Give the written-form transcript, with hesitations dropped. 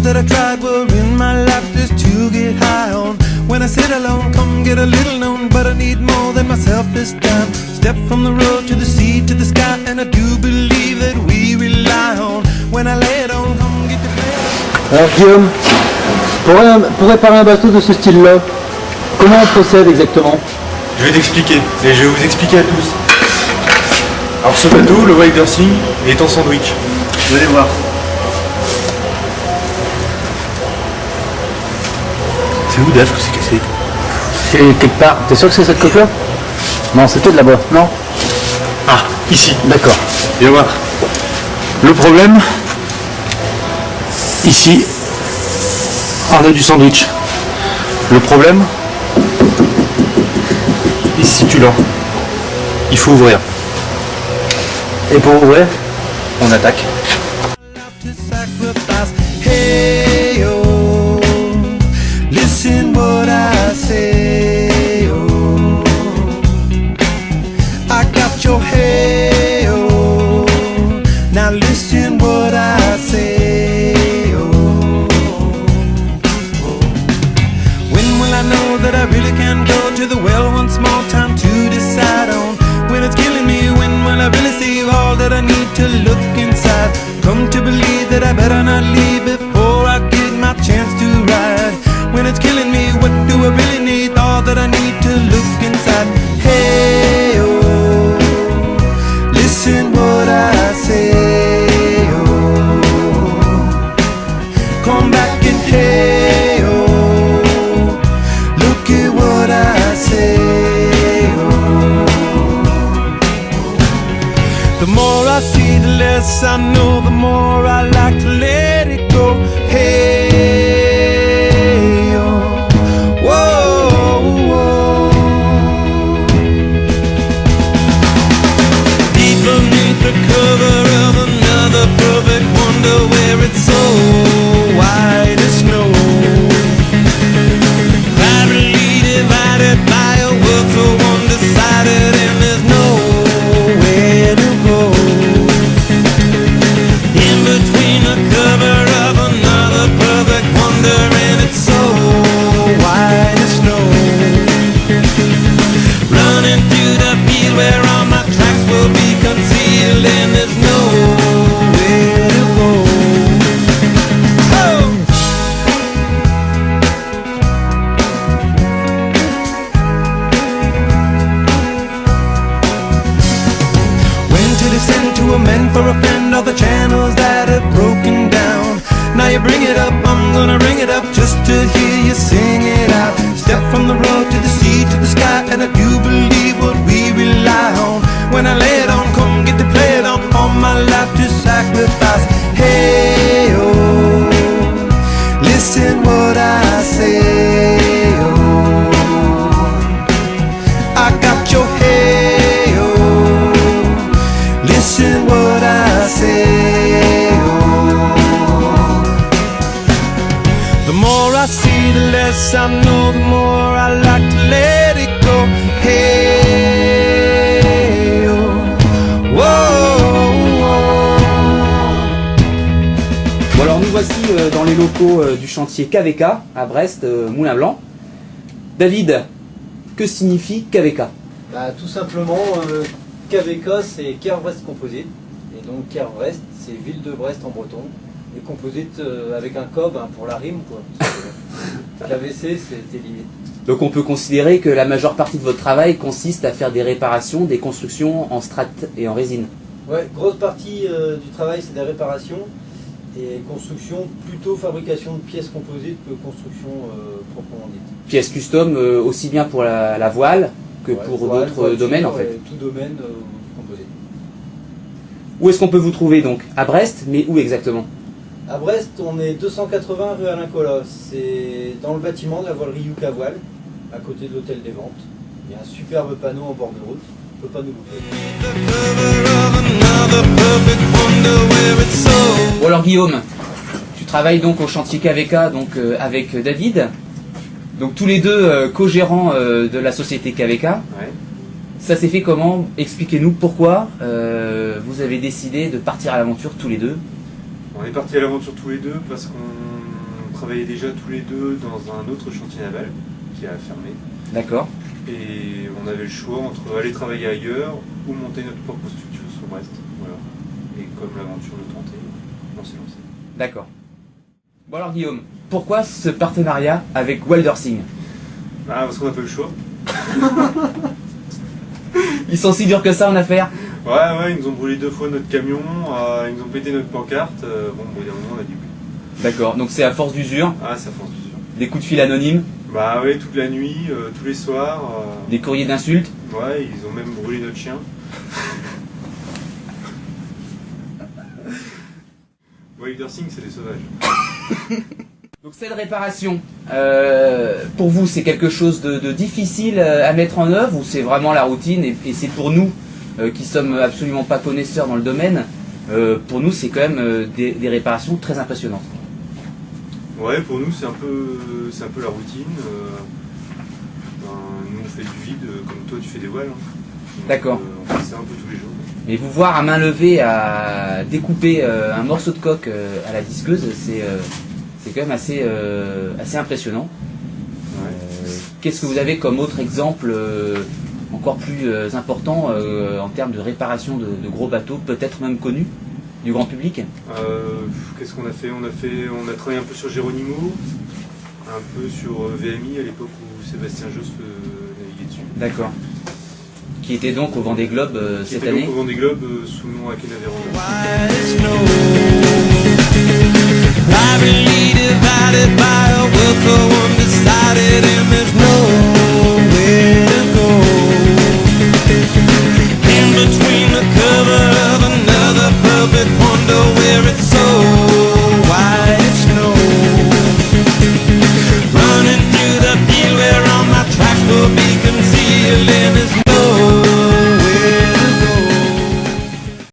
that I tried were in my life just to get high on. When I sit alone, come get a little known, but I need more than myself this time. Step from the road to the sea to the sky, and I do believe that we rely on. When I lay it on, come get the play. Alors Guillaume, pour réparer un bateau de ce style-là, comment on procède exactement? Je vais t'expliquer, et je vais vous expliquer à tous. Alors ce bateau, le Wildersing, est en sandwich. Vous allez voir. C'est où Dave que c'est cassé? C'est quelque part. T'es sûr que c'est cette coque-là? Non, c'était de là-bas, non? Ah, ici. D'accord. Viens voir. Le problème, ici, on a du sandwich. Le problème, ici tu l'as. Il faut ouvrir. Et pour ouvrir, on attaque. Hey, oh, listen what I say, oh, I got your hey, oh, now listen what I say, oh, when will I know that I really can go to the well once more? Time to decide on when it's killing me. When will I really see all that I need to look inside? Come to believe that I better not leave before I get my chance to ride. When it's killing me, what do I really need? All that I need to look inside. Hey, oh, listen what I say, oh, come back and hey, oh, look at what I say, oh. The more I see, the less I know, the more I like to let it go. Hey, oh, whoa, whoa. Deep beneath the cover of another perfect wonder, where it's so white as snow, privately divided by a world so undecided, and there's nowhere to go. In between the cover of another perfect wonder, and it's so white as snow, running through the field where all my tracks will be concealed, and there's nowhere to go. Oh! When to descend to amend for a friend, all the channels that have broken down. Now you bring it up, I'm gonna ring it up just to hear you sing it out. Step from the road to the sea to the sky, and I do believe what we rely on. When I lay it on, come get to play it on, all my life to sacrifice. Hey, oh, listen what I say, oh, I got your hey, oh, listen what I say, oh. The more I see, the less I know, the more I like to let it go. Hey, oh, whoa, whoa. Bon alors nous voici dans les locaux du chantier KVK à Brest, Moulin Blanc. David, que signifie KVK? bah, tout simplement, KVK c'est Care Brest Composite. Et donc Care Brest, c'est ville de Brest en breton. Et Composite avec un K pour la rime, quoi. KVC, c'était lié. Donc on peut considérer que la majeure partie de votre travail consiste à faire des réparations, des constructions en strat et en résine. Ouais, grosse partie du travail c'est des réparations. Et construction, plutôt fabrication de pièces composites que construction proprement dite. Pièces custom aussi bien pour la voile que Ouais, pour voile, d'autres voiture, domaines en fait. Tout domaine composite. Où est-ce qu'on peut vous trouver donc? À Brest, mais où exactement? À Brest, on est 280 rue Alain Colas. C'est dans le bâtiment de la voilerie Yuka Voile, à côté de l'hôtel des ventes. Il y a un superbe panneau en bord de route. On ne peut pas nous louper. Bon alors Guillaume, tu travailles donc au chantier KVK donc, avec David. Donc tous les deux co-gérants de la société KVK. Ouais. Ça s'est fait comment? Expliquez-nous pourquoi vous avez décidé de partir à l'aventure tous les deux. On est partis à l'aventure tous les deux parce qu'on travaillait déjà tous les deux dans un autre chantier naval qui a fermé. D'accord. Et on avait le choix entre aller travailler ailleurs ou monter notre propre structure sur Brest. Voilà. Et comme l'aventure le tentait, on s'est lancé. D'accord. Bon alors Guillaume, pourquoi ce partenariat avec Wildersing? Ah, parce qu'on n'a pas eu le choix. Ils sont si durs que ça en affaires? Ouais, ils nous ont brûlé 2 fois notre camion, ils nous ont pété notre pancarte. Bon, il y a un moment, on a dit oui. D'accord, donc c'est à force d'usure, Ah, c'est à force d'usure. des coups de fil anonymes, Bah ouais, toute la nuit, tous les soirs. des courriers d'insultes. Ouais, ils ont même brûlé notre chien. Wildersing, c'est des sauvages. Donc cette réparation, pour vous c'est quelque chose de difficile à mettre en œuvre ou c'est vraiment la routine et c'est pour nous qui sommes absolument pas connaisseurs dans le domaine, pour nous c'est quand même des réparations très impressionnantes. Ouais, pour nous c'est un peu la routine. Nous on fait du vide, comme toi tu fais des voiles. Hein. D'accord. On fait ça un peu tous les jours. Mais vous voir à main levée à découper un morceau de coque à la disqueuse, c'est quand même assez impressionnant. Ouais. Qu'est-ce que vous avez comme autre exemple encore plus important en termes de réparation de gros bateaux, peut-être même connus du grand public? Qu'est-ce qu'on a fait? On a travaillé un peu sur Geronimo, un peu sur VMI à l'époque où Sébastien Josse naviguait dessus. D'accord. Qui était donc au Vendée Globe cette Qui était année. donc au Vendée Globe sous le nom Akenaveron. Privately divided by a will so undecided, and there's no